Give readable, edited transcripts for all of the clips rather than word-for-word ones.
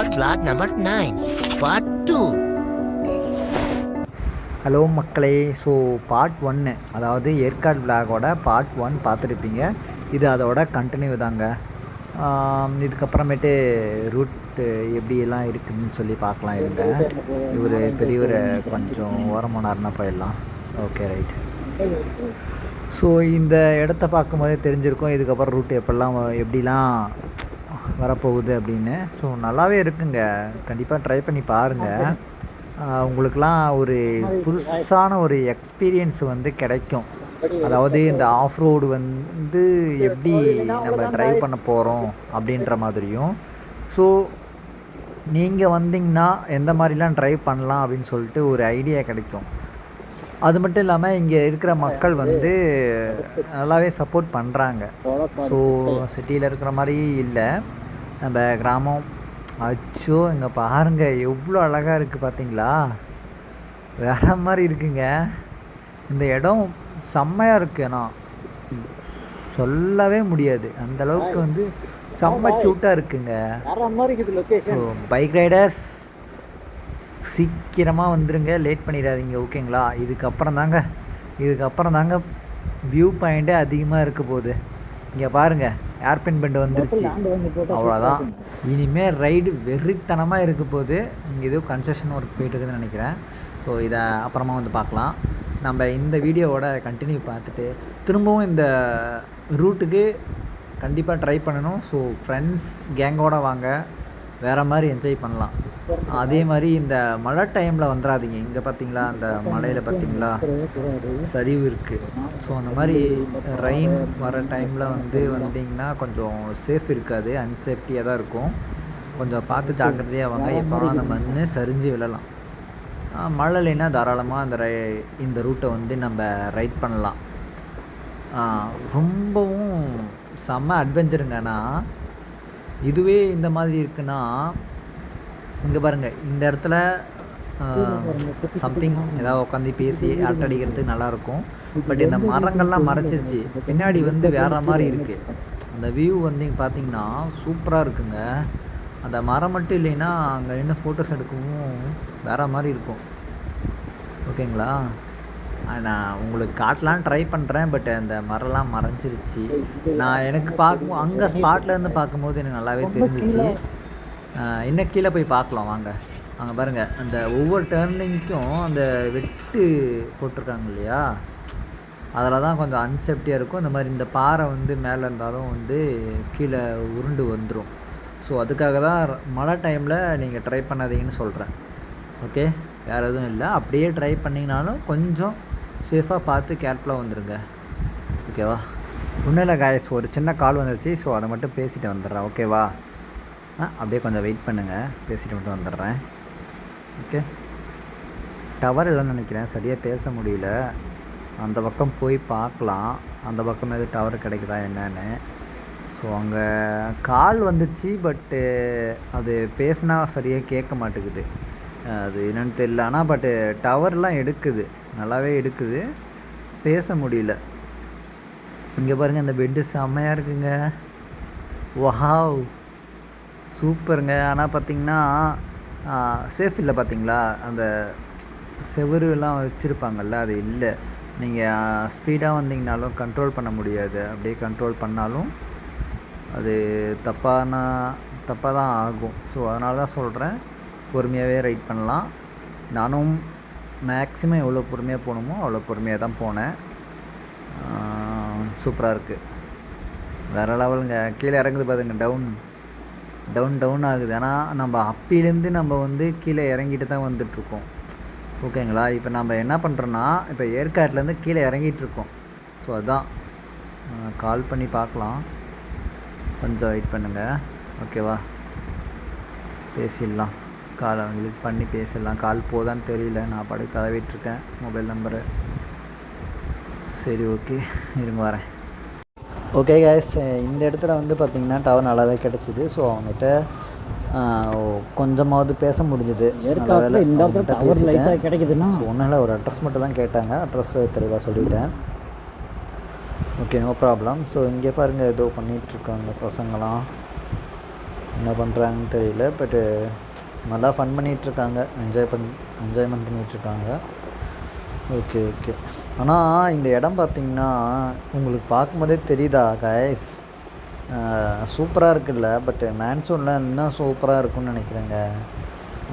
Yercaud vlog number 9 part 2. Hello மக்களே, so part 1, அதாவது Yercaud விளாகோட part 1 பார்த்துருப்பீங்க. இது அதோட கண்டினியூ தாங்க. இதுக்கப்புறமேட்டு ரூட்டு எப்படியெல்லாம் இருக்குதுன்னு சொல்லி பார்க்கலாம். இருங்க, இவர் பெரியவர் கொஞ்சம் ஓரமானார்னா போயிடலாம். Okay, right. ஸோ இந்த இடத்த பார்க்கும்போதே தெரிஞ்சிருக்கும் இதுக்கப்புறம் ரூட் எப்படிலாம் வரப்போகுது அப்படின்னு. ஸோ நல்லாவே இருக்குங்க, கண்டிப்பாக ட்ரை பண்ணி பாருங்கள். உங்களுக்கெலாம் ஒரு புதுசான ஒரு எக்ஸ்பீரியன்ஸ் கிடைக்கும். அதாவது இந்த ஆஃப் ரோடு எப்படி நம்ம ட்ரைவ் பண்ண போகிறோம் அப்படின்ற மாதிரியும். ஸோ நீங்கள் வந்தீங்கன்னா எந்த மாதிரிலாம் ட்ரைவ் பண்ணலாம் அப்படின்னு சொல்லிட்டு ஒரு ஐடியா கிடைக்கும். அது மட்டும் இல்லாமல் இங்கே இருக்கிற மக்கள் நல்லாவே சப்போர்ட் பண்ணுறாங்க. ஸோ சிட்டியில் இருக்கிற மாதிரி இல்லை, நம்ம கிராமம். அச்சோ, இங்கே பாருங்கள் எவ்வளோ அழகாக இருக்குது பார்த்தீங்களா? வேற மாதிரி இருக்குங்க. இந்த இடம் செம்மையாக இருக்குது. ஆனால் சொல்லவே முடியாது, அந்தளவுக்கு செம்ம க்யூட்டாக இருக்குங்க. ஸோ பைக் ரைடர்ஸ் சீக்கிரமாக வந்துடுங்க, லேட் பண்ணிடாதீங்க, ஓகேங்களா? இதுக்கப்புறம் தாங்க வியூ பாயிண்ட்டே அதிகமாக இருக்க போகுது. இங்கே பாருங்கள், ஏர்பின் பெண்டு வந்துருச்சு, அவ்வளோதான். இனிமேல் ரைடு வெறித்தனமாக இருக்க போகுது. இங்கே ஏதோ கன்ஸ்ட்ரக்ஷன் ஒர்க் போயிட்டு இருக்குதுன்னு நினைக்கிறேன். ஸோ இதை அப்புறமா பார்க்கலாம். நம்ம இந்த வீடியோவோட கண்டினியூ பார்த்துட்டு திரும்பவும் இந்த ரூட்டுக்கு கண்டிப்பாக ட்ரை பண்ணணும். ஸோ ஃப்ரெண்ட்ஸ் கேங்கோடு வாங்க, வேறு மாதிரி என்ஜாய் பண்ணலாம். அதே மாதிரி இந்த மழை டைமில் வந்துடாதீங்க. இங்கே பார்த்தீங்களா, அந்த மலையில் பார்த்தீங்களா சரிவு இருக்குது. ஸோ அந்த மாதிரி ரெயின் வர டைமில் வந்தீங்கன்னா கொஞ்சம் சேஃப் இருக்காது, அன்சேஃப்டியாக தான் இருக்கும். கொஞ்சம் பார்த்து ஜாக்கிரதையாக வாங்க, எப்போலாம் அந்த மண் சரிஞ்சு விழலாம். மழை இல்லைன்னா தாராளமாக இந்த ரூட்டை நம்ம ரைட் பண்ணலாம். ரொம்பவும் செம்ம அட்வென்ச்சருங்கன்னா. இதுவே இந்த மாதிரி இருக்குன்னா, இங்கே பாருங்கள், இந்த இடத்துல சம்திங் ஏதாவது உட்காந்து பேசி அரட்டை அடிக்கிறதுக்கு நல்லாயிருக்கும். பட் இந்த மரங்கள்லாம் மறைச்சிருச்சு, பின்னாடி வேறு மாதிரி இருக்குது. அந்த வியூ பார்த்தீங்கன்னா சூப்பராக இருக்குங்க. அந்த மரம் மட்டும் இல்லைன்னா அங்கே நின்று ஃபோட்டோஸ் எடுக்கவும் வேறு மாதிரி இருக்கும், ஓகேங்களா? நான் உங்களுக்கு காட்டலான்னு ட்ரை பண்ணுறேன், பட் அந்த மரம்லாம் மறைஞ்சிருச்சு. எனக்கு பார்க்கும் அங்கே ஸ்பாட்லேருந்து பார்க்கும்போது எனக்கு நல்லாவே தெரிஞ்சிச்சு. இன்னும் கீழே போய் பார்க்கலாம் வாங்க. அங்கே பாருங்கள், அந்த ஒவ்வொரு டர்னிங்க்கும் அந்த வெட்டு போட்டிருக்காங்க இல்லையா, அதில் தான் கொஞ்சம் அன்சேஃப்டியாக இருக்கும். இந்த மாதிரி இந்த பாறை மேலே இருந்தாலும் கீழே உருண்டு வந்துடும். ஸோ அதுக்காக தான் மழை டைமில் நீங்கள் ட்ரை பண்ணாதீங்கன்னு சொல்கிறேன், ஓகே? வேறு எதுவும் இல்லை. அப்படியே ட்ரை பண்ணிங்கனாலும் கொஞ்சம் சேஃபாக பார்த்து கேர்ஃபுல்லாக வந்துடுங்க, ஓகேவா? ஒன்றும் இல்லை காய்ஸ், ஒரு சின்ன கால் வந்துருச்சு. ஸோ அதை மட்டும் பேசிட்டு வந்துடுறேன், ஓகேவா? அப்படியே கொஞ்சம் வெயிட் பண்ணுங்கள், பேசிட்டு மட்டும் வந்துடுறேன், ஓகே? டவர் இல்லைன்னு நினைக்கிறேன், சரியாக பேச முடியல. அந்த பக்கம் போய் பார்க்கலாம், அந்த பக்கம் எதுவும் டவர் கிடைக்குதா என்னன்னு. ஸோ அங்கே கால் வந்துச்சு, பட்டு அது பேசினா சரியாக கேட்க மாட்டேங்குது, அது என்னென்னு தெரியல. ஆனால் பட்டு டவர்லாம் எடுக்குது, நல்லாவே எடுக்குது, பேச முடியல. இங்கே பாருங்கள், இந்த பெட்டு செம்மையாக இருக்குங்க. வாவ், சூப்பருங்க. ஆனால் பார்த்திங்கன்னா சேஃப் இல்லை, பார்த்தீங்களா? அந்த செவருலாம் வச்சுருப்பாங்கள்ல, அது இல்லை. நீங்கள் ஸ்பீடாக வந்தீங்கனாலும் கண்ட்ரோல் பண்ண முடியாது, அப்படியே கண்ட்ரோல் பண்ணாலும் அது தப்பாக தான் ஆகும். ஸோ அதனால தான் சொல்கிறேன், பொறுமையாகவே ரைட் பண்ணலாம். நானும் மேக்ஸிமம் எவ்வளோ பொறுமையாக போகணுமோ அவ்வளோ பொறுமையாக தான் போனேன். சூப்பராக இருக்குது, வேறு லெவலுங்க. கீழே இறங்குது பாருங்க, டவுன் ஆகுது. ஆனால் நம்ம அப்பிலேருந்து நம்ம கீழே இறங்கிட்டு தான் வந்துட்டுருக்கோம், ஓகேங்களா? இப்போ நம்ம என்ன பண்ணுறோன்னா, இப்போ ஏற்காட்டிலேருந்து கீழே இறங்கிட்டுருக்கோம். ஸோ அதுதான், கால் பண்ணி பார்க்கலாம், கொஞ்சம் வெயிட் பண்ணுங்கள், ஓகேவா? பேசிடலாம், கால் அவங்களுக்கு பண்ணி பேசிடலாம். கால் போதான்னு தெரியல, நான் பாடி தடவிட்டுருக்கேன் மொபைல் நம்பரு. சரி, ஓகே, இருங்க வரேன். ஓகே கைஸ், இந்த இடத்துல பார்த்திங்கன்னா டவர் நல்லாவே கிடச்சிது. ஸோ அவங்ககிட்ட கொஞ்சமாவது பேச முடிஞ்சுது, நல்ல வேலை அவங்ககிட்ட பேசிட்டேன். ஸோ ஒன்றும் இல்லை, ஒரு அட்ரஸ் மட்டும் தான் கேட்டாங்க, அட்ரஸ் தெளிவாக சொல்லிட்டேன், ஓகே, நோ ப்ராப்ளம். ஸோ இங்கே பாருங்கள், ஏதோ பண்ணிகிட்ருக்காங்க பசங்களாம். என்ன பண்ணுறாங்கன்னு தெரியல. பட்டு நல்லா ஃபன் பண்ணிகிட்ருக்காங்க, என்ஜாய்மெண்ட் பண்ணிகிட்ருக்காங்க. Okay okay. ஆனால் இந்த இடம் பார்த்திங்கன்னா உங்களுக்கு பார்க்கும்போதே தெரியுதா கைஸ், சூப்பராக இருக்குல்ல. பட்டு மேன்சூனில் இன்னும் சூப்பராக இருக்கும்னு நினைக்கிறேங்க.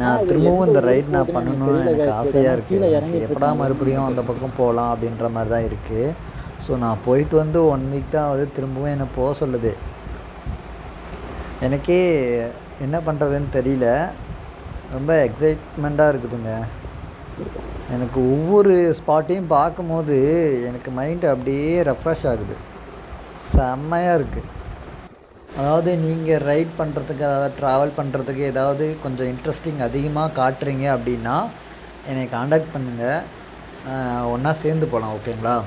நான் திரும்பவும் இந்த ரைட் நான் பண்ணணும்னு எனக்கு ஆசையாக இருக்குது. எனக்கு எப்படா மறுபடியும் அந்த பக்கம் போகலாம் அப்படின்ற மாதிரி தான் இருக்குது. ஸோ நான் போயிட்டு வந்து 1 வீக் தான் ஆகுது, திரும்பவும் என்னை போக சொல்லுது. எனக்கே என்ன பண்ணுறதுன்னு தெரியல, ரொம்ப எக்ஸைட்மெண்ட்டாக இருக்குதுங்க. எனக்கு ஒவ்வொரு ஸ்பாட்டையும் பார்க்கும்போது எனக்கு மைண்டு அப்படியே ரெஃப்ரெஷ் ஆகுது, செம்மையாக இருக்குது. அதாவது நீங்கள் ரைட் பண்ணுறதுக்கு, அதாவது ட்ராவல் பண்ணுறதுக்கு ஏதாவது கொஞ்சம் இன்ட்ரெஸ்டிங் அதிகமாக காட்டுறீங்க அப்படின்னா என்னை காண்டாக்ட் பண்ணுங்கள், ஒன்றா சேர்ந்து போகலாம். ஓகேங்களா?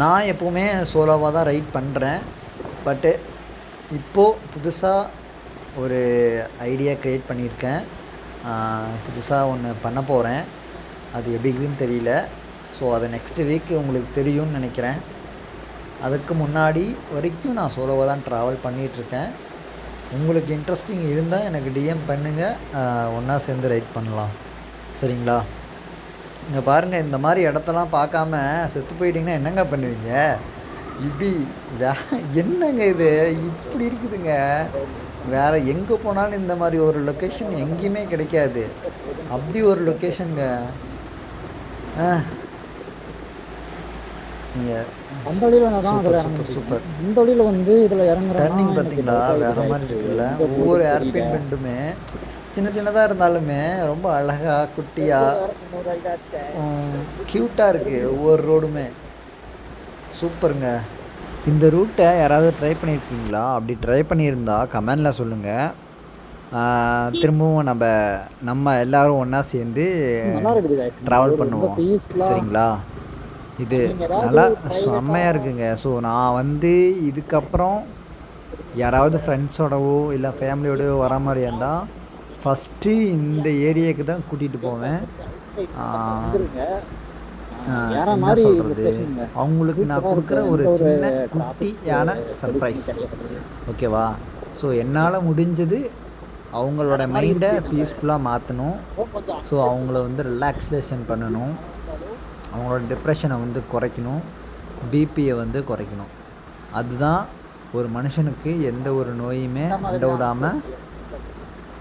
நான் எப்போவுமே சோலோவாக தான் ரைட் பண்ணுறேன். பட்டு இப்போது புதுசாக ஒரு ஐடியா க்ரியேட் பண்ணியிருக்கேன், புதுசாக ஒன்று பண்ண போகிறேன். அது எப்படி இருக்குதுன்னு தெரியல. ஸோ அது நெக்ஸ்ட் வீக் உங்களுக்கு தெரியும்னு நினைக்கிறேன். அதுக்கு முன்னாடி வரைக்கும் நான் சோலோவாக தான் ட்ராவல் பண்ணிகிட்ருக்கேன். உங்களுக்கு இன்ட்ரெஸ்டிங் இருந்தால் எனக்கு டிஎம் பண்ணுங்கள், ஒன்றா சேர்ந்து ரைட் பண்ணலாம். சரிங்களா? இங்கே பாருங்கள், இந்த மாதிரி இடத்தெல்லாம் பார்க்காம செத்து போயிட்டிங்கன்னா என்னங்க பண்ணுவீங்க? இப்படி என்னங்க இது இப்படி இருக்குதுங்க. வேறு எங்கே போனாலும் இந்த மாதிரி ஒரு லொக்கேஷன் எங்கேயுமே கிடைக்காது. அப்படி ஒரு லொக்கேஷனுங்க. இங்கே சூப்பர். இந்த வழியில் வந்து இதில் இறங்குற டர்னிங் பார்த்தீங்களா, வேறு மாதிரி இருக்குல்ல. ஒவ்வொரு ஏர்பின் பெண்டுமே சின்ன சின்னதாக இருந்தாலுமே ரொம்ப அழகாக குட்டியாக க்யூட்டாக இருக்குது. ஒவ்வொரு ரோடுமே சூப்பருங்க. இந்த ரூட்டை யாராவது ட்ரை பண்ணியிருக்கீங்களா? அப்படி ட்ரை பண்ணியிருந்தா கமெண்டில் சொல்லுங்கள். திரும்பவும் நம்ம எல்லோரும் ஒன்றா சேர்ந்து ட்ராவல் பண்ணுவோம். சரிங்களா? இது நல்லா செம்மையாக இருக்குங்க. ஸோ நான் வந்து இதுக்கப்புறம் யாராவது ஃப்ரெண்ட்ஸோடவோ இல்லை ஃபேமிலியோடவோ வர மாதிரி இருந்தால் ஃபஸ்ட்டு இந்த ஏரியாவுக்கு தான் கூட்டிகிட்டு போவேன். என்ன சொல்கிறது, அவங்களுக்கு நான் கொடுக்குற ஒரு சின்ன குட்டியான சர்ப்ரைஸ். ஓகேவா? ஸோ என்னால் முடிஞ்சது அவங்களோட மைண்டை பீஸ்ஃபுல்லாக மாற்றணும். ஸோ அவங்கள வந்து ரிலாக்ஸேஷன் பண்ணணும், அவங்களோட டிப்ரெஷனை வந்து குறைக்கணும், பிபியை வந்து குறைக்கணும். அதுதான் ஒரு மனுஷனுக்கு எந்த ஒரு நோயுமே அண்ட விடாமல்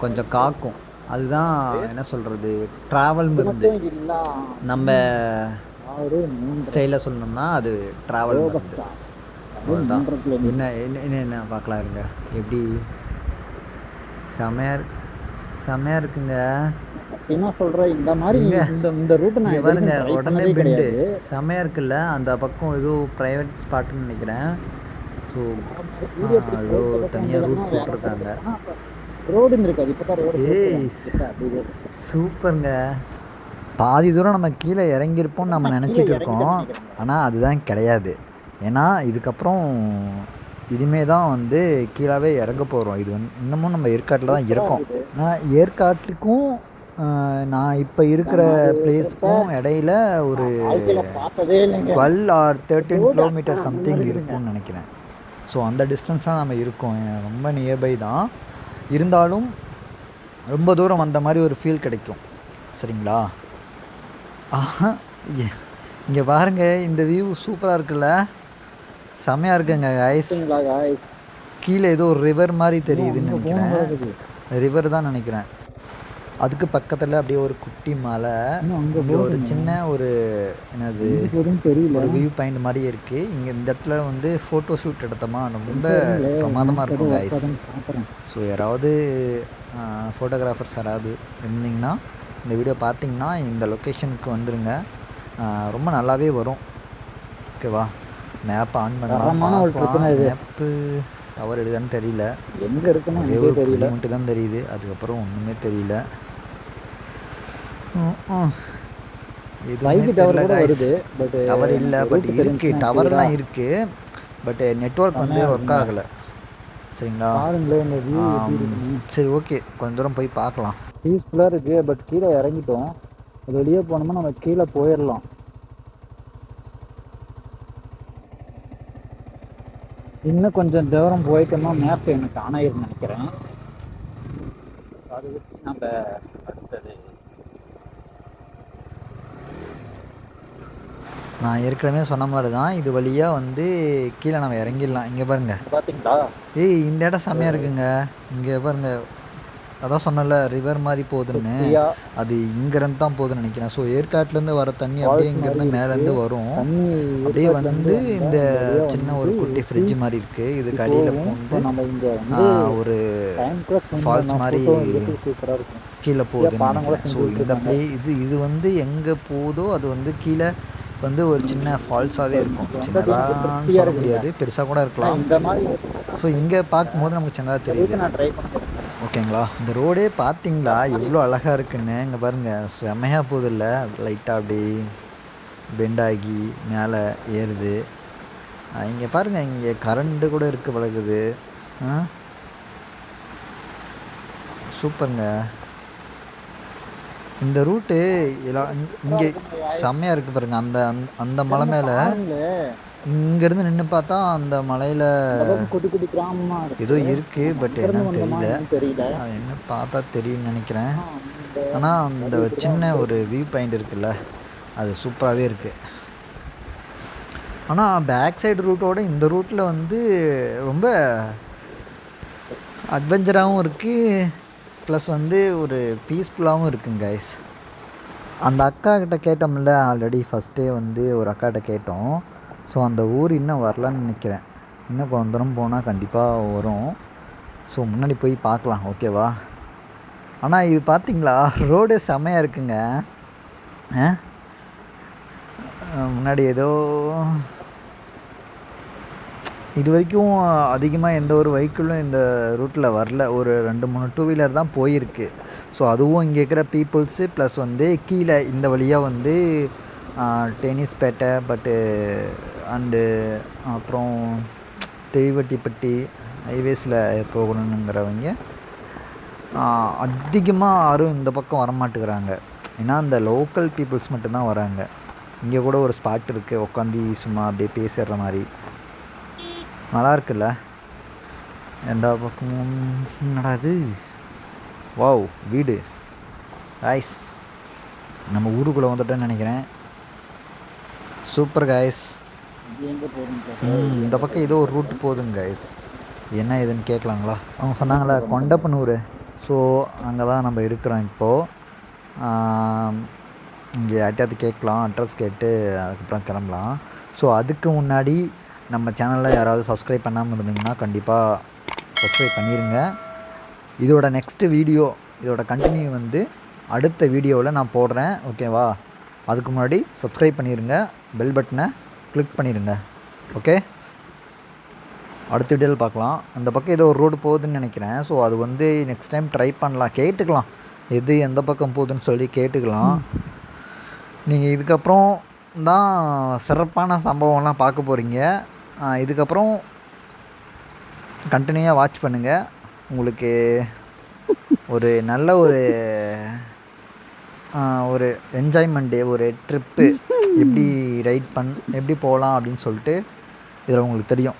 கொஞ்சம் காக்கும். அதுதான் என்ன சொல்கிறது, ட்ராவல் மருந்து. நம்ம ஸ்டைலில் சொல்லணும்னா அது ட்ராவல் மருந்து. அவ்வளோதான். என்ன என்ன என்ன என்ன பார்க்கலாம் இருங்க. எப்படி செமையாக இருக்குங்க. என்ன சொல்ற, இந்த மாதிரி இந்த ரூட் நான் பாருங்க, உடனே பெண்டு செமையாக இருக்குல்ல. அந்த பக்கம் ஏதோ ப்ரைவேட் ஸ்பாட்டுன்னு நினைக்கிறேன். ஸோ ஏதோ தனியாக ரூட் போட்டிருக்காங்க. ரோடு இருக்காது இப்போ தான் ரோடு. ஏய் சூப்பருங்க. பாதி தூரம் நம்ம கீழே இறங்கியிருப்போம்னு நம்ம நினச்சிட்டு இருக்கோம், ஆனால் அதுதான் கிடையாது. ஏன்னா இதுக்கப்புறம் இனிமே தான் வந்து கீழாவே இறங்க போகிறோம். இது வந்து இன்னமும் நம்ம ஏற்காட்டில் தான் இருக்கோம். ஆனால் ஏற்காட்டுக்கும் நான் இப்போ இருக்கிற பிளேஸ்க்கும் இடையில ஒரு 12 or 13 கிலோமீட்டர் சம்திங் இருக்கும்னு நினைக்கிறேன். ஸோ அந்த டிஸ்டன்ஸ் தான் நம்ம இருக்கோம். ரொம்ப நியர்பை தான், இருந்தாலும் ரொம்ப தூரம் வந்த மாதிரி ஒரு ஃபீல் கிடைக்கும். சரிங்களா? இங்கே பாருங்கள், இந்த வியூ சூப்பராக இருக்குல்ல, செம்மையாக இருக்குங்க கைஸ். கீழே ஏதோ ஒரு ரிவர் மாதிரி தெரியுதுன்னு நினைக்கிறேன், ரிவர் தான் நினைக்கிறேன். அதுக்கு பக்கத்தில் அப்படியே ஒரு குட்டி மலை, இங்கே ஒரு சின்ன ஒரு என்னது ஒரு வியூ பாயிண்ட் மாதிரியே இருக்குது. இங்கே இந்த இடத்துல வந்து ஃபோட்டோ ஷூட் எடுத்தோமா ரொம்ப பிரமாதமாக இருக்கும் கைஸ். ஸோ யாராவது ஃபோட்டோகிராஃபர்ஸ் யாராவது இருந்தீங்கன்னா இந்த வீடியோ பார்த்தீங்கன்னா இந்த லொக்கேஷனுக்கு வந்துடுங்க, ரொம்ப நல்லாவே வரும். ஓகேவா? மேப் ஆன் பண்ணலாம். மேப்பு டவர் எடுதான்னு தெரியல, எங்கே இருக்குன்னு ஒரே ஒரு புள்ளி மட்டும் தான் தெரியுது, அதுக்கப்புறம் ஒன்றுமே தெரியல. டவர் இல்லை, பட் இருக்குது, டவர்லாம் இருக்குது, பட் நெட்வொர்க் வந்து ஒர்க் ஆகலை. சரிங்களா? சரி, ஓகே, கொஞ்ச தூரம் போய் பார்க்கலாம். பீஸ்ஃபுல்லாக இருக்குது. பட் கீழே இறங்கிட்டோம், அது வெளியே போனோம்னா நம்ம கீழே போயிடலாம். இன்னும் கொஞ்சம் தூரம் போயிட்டோம்னா மேப் எனக்கு ஆனாயிருன்னு நினைக்கிறேன். அதை வச்சு நம்ம அடுத்தது நான் ஏற்கனவே சொன்ன மாதிரி தான் இது வழியாக வந்து கீழே நம்ம இறங்கிடலாம். இங்கே பாருங்க, பார்த்தீங்களா? ஏய் இந்த இடம் செம்மையாக இருக்குங்க. இங்கே பாருங்க, அதான் சொன்னல ரிவர் மாதிரி போகுதுன்னு, ஃப்ரீயா அது இங்கேருந்து தான் போகுதுன்னு நினைக்கிறேன். ஸோ ஏற்காட்டுலேருந்து வர தண்ணி அப்படியே ஃபால்ஸ் இங்கேருந்து மாதிரி மேலேருந்து இருக்கு. வரும். தண்ணி அப்படியே ஏற்காட்டுலேருந்து வந்து இந்த வந்தா இந்த வழியா சின்ன வந்து ஒரு குட்டி ஃப்ரிட்ஜ் மாதிரி இருக்குது, இதுக்கு அடியில் போகும். பூந்து இப்போ நம்ம இங்கே வந்து ஒரு டைம் கூட ஸ்பெண்ட் ஃபால்ஸ் பண்ண மாதிரி ஃபோட்டோ எடுத்து சூப்பராக இருக்கும். கீழே போகுதுன்னு பாடம் கூட நினைக்கிறேன். ஸோ செஞ்சு இந்த விட்டுருக்காங்க. இது வந்து எங்கே போகுதோ அது வந்து கீழே வந்து ஒரு சின்ன ஃபால்ஸாகவே இருக்கும். சின்னதான்னு சொல்ல முடியாது, பெருசாக கூட இருக்கலாம். இந்த மாதிரி ஸோ இங்கே பார்க்கும்போது நமக்கு சின்னதாக தெரியுது. நான் ட்ரை பண்ணுறேன். ஓகேங்களா? இந்த ரோடே பார்த்தீங்களா எவ்வளோ அழகாக இருக்குன்னு. இங்கே பாருங்கள், செம்மையாக போகுது இல்லை, லைட்டாக அப்படி பெண்ட் ஆகி மேலே ஏறுது. இங்கே பாருங்கள், இங்கே கரண்ட்டு கூட இருக்குது பழகுது. சூப்பருங்க. இந்த ரூட்டு இங்கே செம்மையாக இருக்குது பாருங்க. அந்த அந்த மலை மேலே இங்கேருந்து நின்று பார்த்தா அந்த மலையில் குட்டி குட்டி கிராமமா இருக்கு. ஏதோ இருக்குது, பட் என்னன்னு தெரியல. தெரியல. அது என்ன பார்த்தா தெரியும்னு நினைக்கிறேன். ஆனால் அந்த சின்ன ஒரு வியூ பாயிண்ட் இருக்குல்ல, அது சூப்பராகவே இருக்குது. ஆனால் பேக் சைடு ரூட்டோட இந்த ரூட்டில் வந்து ரொம்ப அட்வென்ச்சராகவும் இருக்குது, ப்ளஸ் வந்து ஒரு பீஸ்ஃபுல்லாகவும் இருக்குங்க கைஸ். அந்த அக்கா கிட்ட கேட்டோம்ல ஆல்ரெடி, ஃபஸ்ட்டே வந்து ஒரு அக்காட்ட கேட்டோம். ஸோ அந்த ஊர் இன்னும் வரலான்னு நினைக்கிறேன். இன்னும் கொஞ்ச தூரம் போனால் கண்டிப்பாக வரும். ஸோ முன்னாடி போய் பார்க்கலாம், ஓகேவா? ஆனால் இது பார்த்தீங்களா, ரோடு செம்மையாக இருக்குங்க. முன்னாடி ஏதோ இது வரைக்கும் அதிகமாக எந்த ஒரு வெஹிக்கிளும் இந்த ரூட்டில் வரல. ஒரு 2-3 டூ வீலர் தான் போயிருக்கு. ஸோ அதுவும் இங்கே இருக்கிற பீப்புள்ஸு ப்ளஸ் வந்து கீழே இந்த வழியாக வந்து டென்னிஸ்பேட்டை பட்டு அண்டு அப்புறம் தெய்வட்டிப்பட்டி ஹைவேஸில் போகணுங்கிறவங்க அதிகமாக யாரும் இந்த பக்கம் வரமாட்டேங்கிறாங்க. ஏன்னா இந்த லோக்கல் பீப்புள்ஸ் மட்டும்தான் வராங்க. இங்கே கூட ஒரு ஸ்பாட் இருக்குது, உட்காந்து சும்மா அப்படியே பேசிடுற மாதிரி நல்லா இருக்குல்ல. எல்லா பக்கமும் என்னடா இது, வாவ் வீடு காய்ஸ். நம்ம ஊருக்குள்ளே வந்துட்டோன்னு நினைக்கிறேன். Super guys. இந்த பக்கம் ஏதோ ஒரு ரூட் போகுதுங்க காய்ஸ். என்ன ஏதுன்னு கேட்கலாங்களா? அவங்க சொன்னாங்களா கொண்டப்பனூர். ஸோ அங்கே தான் நம்ம இருக்கிறோம் இப்போது. இங்கே யார்ட்டையாவது கேட்கலாம், அட்ரஸ் கேட்டு அதுக்கப்புறம் கிளம்பலாம். ஸோ அதுக்கு முன்னாடி நம்ம சேனலில் யாராவது சப்ஸ்கிரைப் பண்ணாமல் இருந்தீங்கன்னா கண்டிப்பாக சப்ஸ்கிரைப் பண்ணிடுங்க. இதோட நெக்ஸ்ட்டு வீடியோ, இதோட கண்டினியூ வந்து அடுத்த வீடியோவில் நான் போடுறேன், ஓகேவா? அதுக்கு முன்னாடி சப்ஸ்கிரைப் பண்ணிடுங்க, பெல் பட்டனை கிளிக் பண்ணிடுங்க, ஓகே? அடுத்த வீடியோவில் பார்க்கலாம். அந்த பக்கம் ஏதோ ஒரு ரோடு போகுதுன்னு நினைக்கிறேன். ஸோ அது வந்து நெக்ஸ்ட் டைம் ட்ரை பண்ணலாம், கேட்டுக்கலாம் எது எந்த பக்கம் போகுதுன்னு சொல்லி கேட்டுக்கலாம். நீங்கள் இதுக்கப்புறம் தான் சிறப்பான சம்பவம்லாம் பார்க்க போகிறீங்க. இதுக்கப்புறம் கண்டினியூவாக வாட்ச் பண்ணுங்கள். உங்களுக்கு ஒரு நல்ல ஒரு என்ஜாய்மெண்ட்டு, ஒரு ட்ரிப்பு எப்படி ரைட் எப்படி போகலாம் அப்படின்னு சொல்லிட்டு இதில் உங்களுக்கு தெரியும்.